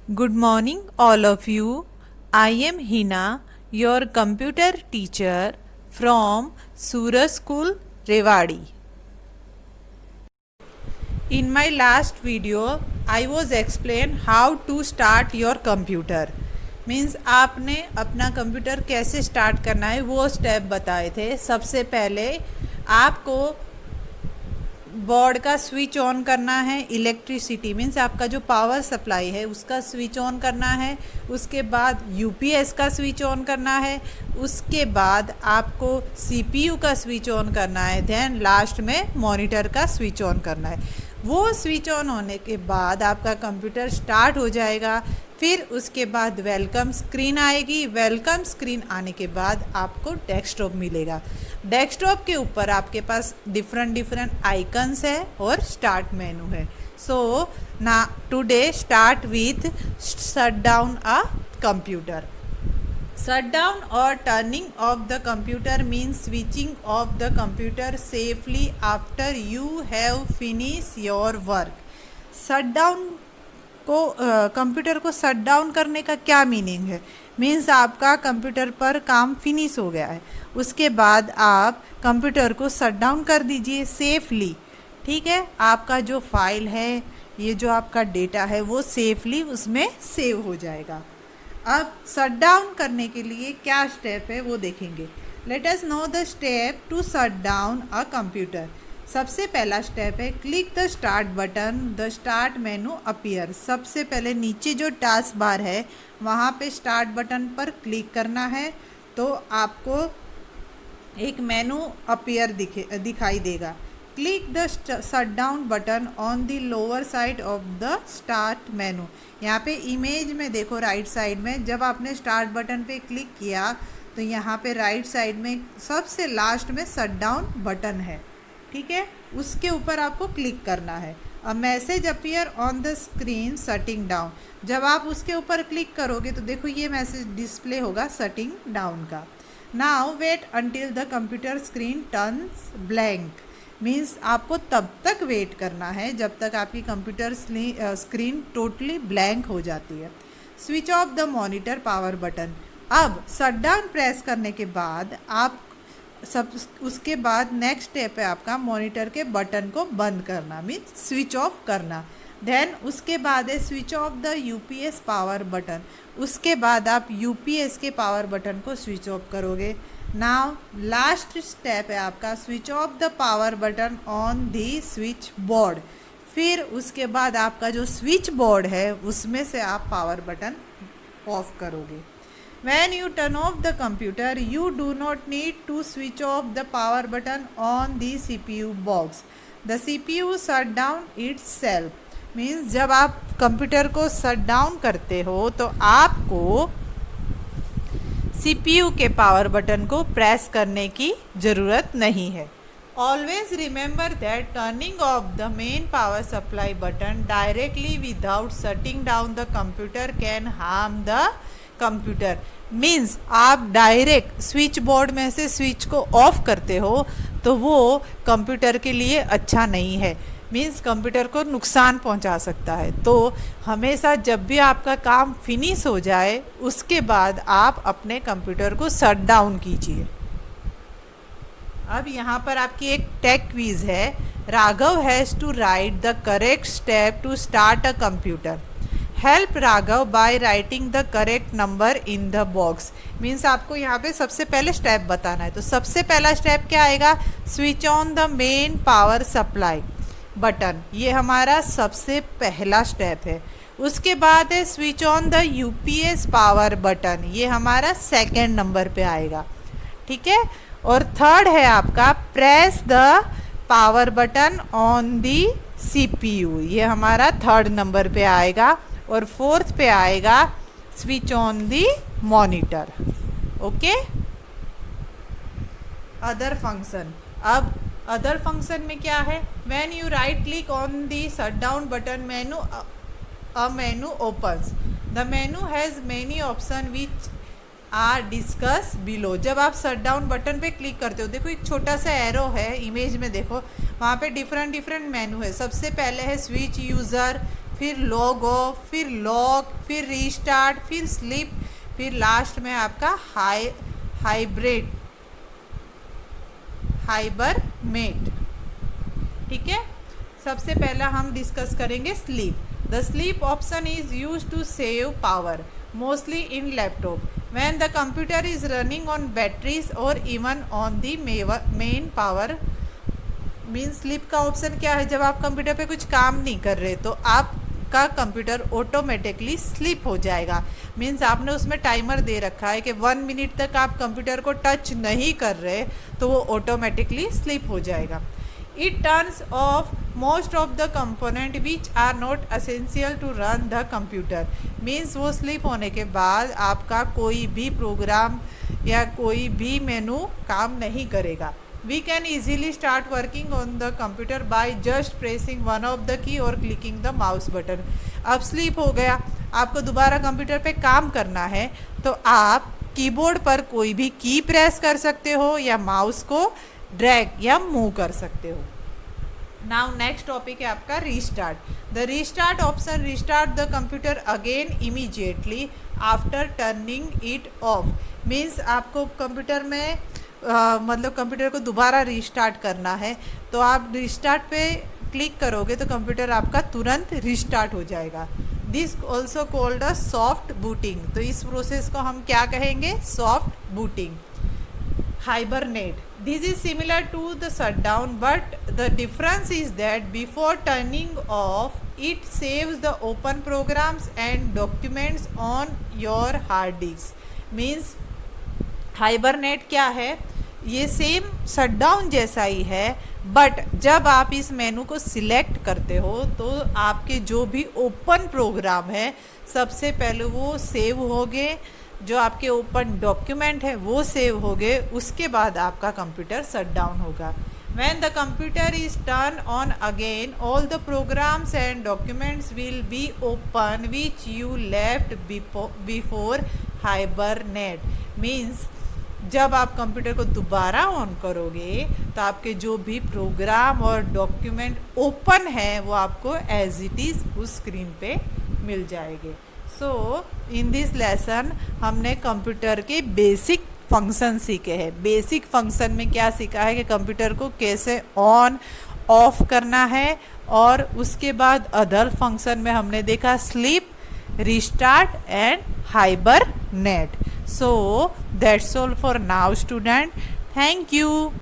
Good morning, all of you. I am Hina, your computer teacher from Suraj School, Rewadi. In my last video, I was explain how to start your computer. Means आपने अपना computer कैसे start करना है वो step बताए थे। सबसे पहले आपको बोर्ड का स्विच ऑन करना है, इलेक्ट्रिसिटी मीन्स आपका जो पावर सप्लाई है उसका स्विच ऑन करना है। उसके बाद यूपीएस का स्विच ऑन करना है। उसके बाद आपको सीपीयू का स्विच ऑन करना है। देन लास्ट में मॉनिटर का स्विच ऑन करना है। वो स्विच ऑन होने के बाद आपका कंप्यूटर स्टार्ट हो जाएगा। फिर उसके बाद वेलकम स्क्रीन आएगी। वेलकम स्क्रीन आने के बाद आपको डेस्कटॉप मिलेगा। डेस्कटॉप के ऊपर आपके पास डिफरेंट आइकन्स है और स्टार्ट मेनू है। सो ना today start with shut down a computer. Shut down or turning off the computer means switching off the computer safely after you have finished your work. Shut down को computer को shut down करने का क्या meaning है? Means आपका computer पर काम finish हो गया है, उसके बाद आप कंप्यूटर को शट डाउन कर दीजिए सेफली। ठीक है, आपका जो फाइल है, ये जो आपका डेटा है वो सेफली उसमें सेव हो जाएगा। अब शट डाउन करने के लिए क्या स्टेप है वो देखेंगे। Let us know the step to shut down a computer. सबसे पहला स्टेप है click the start button, the start menu appear. सबसे पहले नीचे जो टास्क बार है वहाँ पे स्टार्ट बटन पर क्लिक करना है तो आपको एक मेनू अपीयर दिखाई देगा। Click the shut down button on the lower side of the start मेनू। यहाँ पे इमेज में देखो राइट साइड में, जब आपने स्टार्ट बटन पे क्लिक किया तो यहाँ पे राइट साइड में सबसे लास्ट में शट डाउन बटन है। ठीक है, उसके ऊपर आपको क्लिक करना है। A message appear on the screen shutting down. जब आप उसके ऊपर क्लिक करोगे तो देखो ये मैसेज डिस्प्ले होगा शटिंग डाउन का। Now wait until the computer screen turns blank. Means आपको तब तक वेट करना है जब तक आपकी कंप्यूटर स्क्रीन टोटली ब्लैंक हो जाती है। Switch off the monitor power button. अब शट डाउन प्रेस करने के बाद आप उसके बाद नेक्स्ट स्टेप है आपका मॉनिटर के बटन को बंद करना, मीन्स स्विच ऑफ करना। देन उसके बाद है switch off the UPS power button. उसके बाद आप यूपीएस के पावर बटन को स्विच ऑफ करोगे। नाउ लास्ट स्टेप है आपका switch off the power button on the switch board. फिर उसके बाद आपका जो स्विच बोर्ड है उसमें से आप पावर बटन ऑफ करोगे। When you turn off the computer, you do not need to switch off the power button on the CPU box. The CPU shut down itself. Means जब आप computer को shut down करते हो तो आपको CPU के power button को press करने की ज़रूरत नहीं है। Always remember that turning off the main power supply button directly without shutting down the computer can harm the computer. Means आप डायरेक्ट स्विच बोर्ड में से स्विच को ऑफ करते हो तो वो कंप्यूटर के लिए अच्छा नहीं है। मीन्स कंप्यूटर को नुकसान पहुंचा सकता है। तो हमेशा जब भी आपका काम फिनिश हो जाए उसके बाद आप अपने कंप्यूटर को शट डाउन कीजिए। अब यहाँ पर आपकी एक टेक क्विज है। Raghav has to write the correct step to start a computer. Help Raghav by writing the correct number in the box. Means आपको यहाँ पे सबसे पहले स्टेप बताना है। तो सबसे पहला स्टेप क्या आएगा? Switch on the main power supply button, ये हमारा सबसे पहला स्टेप है। उसके बाद है switch on the UPS power button, ये हमारा सेकेंड नंबर पे आएगा। ठीक है, और थर्ड है आपका press the power button on the CPU, ये हमारा थर्ड नंबर पे आएगा। और फोर्थ पे आएगा switch on the monitor. Okay, other function. अब अदर फंक्शन में क्या है? When you right click on the shut down button menu, a menu opens. The menu has many option which are discuss below. जब आप shut down button पे click करते हो, देखो एक छोटा सा एरो है इमेज में, देखो वहाँ पे डिफरेंट मेनू है। सबसे पहले है स्विच यूज़र, फिर लॉग ऑफ, फिर लॉग, फिर रीस्टार्ट, फिर स्लीप, फिर लास्ट में आपका हाइबरनेट। ठीक है, सबसे पहला हम डिस्कस करेंगे sleep. The sleep option is use to save power mostly in laptop when the computer is running on batteries और even on the main power. Mean sleep का ऑप्शन क्या है, जब आप कंप्यूटर पे कुछ काम नहीं कर रहे तो आपका कंप्यूटर ऑटोमेटिकली स्लीप हो जाएगा। मीन्स आपने उसमें टाइमर दे रखा है कि 1 मिनट तक आप कंप्यूटर को टच नहीं कर रहे तो वो ऑटोमेटिकली स्लीप हो जाएगा। It turns off most of the component which are not essential to run the computer। Means वो स्लीप होने के बाद आपका कोई भी प्रोग्राम या कोई भी मेनू काम नहीं करेगा। We can easily start working on the computer by just pressing one of the key or clicking the mouse button। अब स्लीप हो गया, आपको दोबारा कंप्यूटर पे काम करना है तो आप कीबोर्ड पर कोई भी की प्रेस कर सकते हो या माउस को ड्रैग या मूव कर सकते हो। नाउ नेक्स्ट टॉपिक है आपका restart. The restart option restart the computer again immediately after turning it of. Means आपको कंप्यूटर में मतलब कंप्यूटर को दोबारा रीस्टार्ट करना है तो आप रीस्टार्ट पे क्लिक करोगे तो कंप्यूटर आपका तुरंत रीस्टार्ट हो जाएगा। This also called a soft booting. तो इस प्रोसेस को हम क्या कहेंगे, soft booting. Hibernate. This is similar to the shutdown, but the difference is that before turning off, it saves the open programs and documents on your hard disk. Means hibernate क्या है, ये same shutdown जैसा ही है, but जब आप इस मेनू को select करते हो तो आपके जो भी ओपन प्रोग्राम है सबसे पहले वो सेव होंगे, जो आपके ओपन डॉक्यूमेंट है वो सेव हो गए, उसके बाद आपका कंप्यूटर शट डाउन होगा। When the computer is turned on again, all the programs and documents will be open which you left before hibernate। Means जब आप कंप्यूटर को दोबारा ऑन करोगे तो आपके जो भी प्रोग्राम और डॉक्यूमेंट ओपन है वो आपको एज इट इज़ उस स्क्रीन पे मिल जाएंगे। सो इन दिस लेसन हमने कंप्यूटर के बेसिक फंक्शन सीखे हैं। बेसिक फंक्शन में क्या सीखा है कि कंप्यूटर को कैसे ऑन ऑफ करना है, और उसके बाद अदर फंक्शन में हमने देखा sleep, restart and hibernate. So that's all for now student, thank you.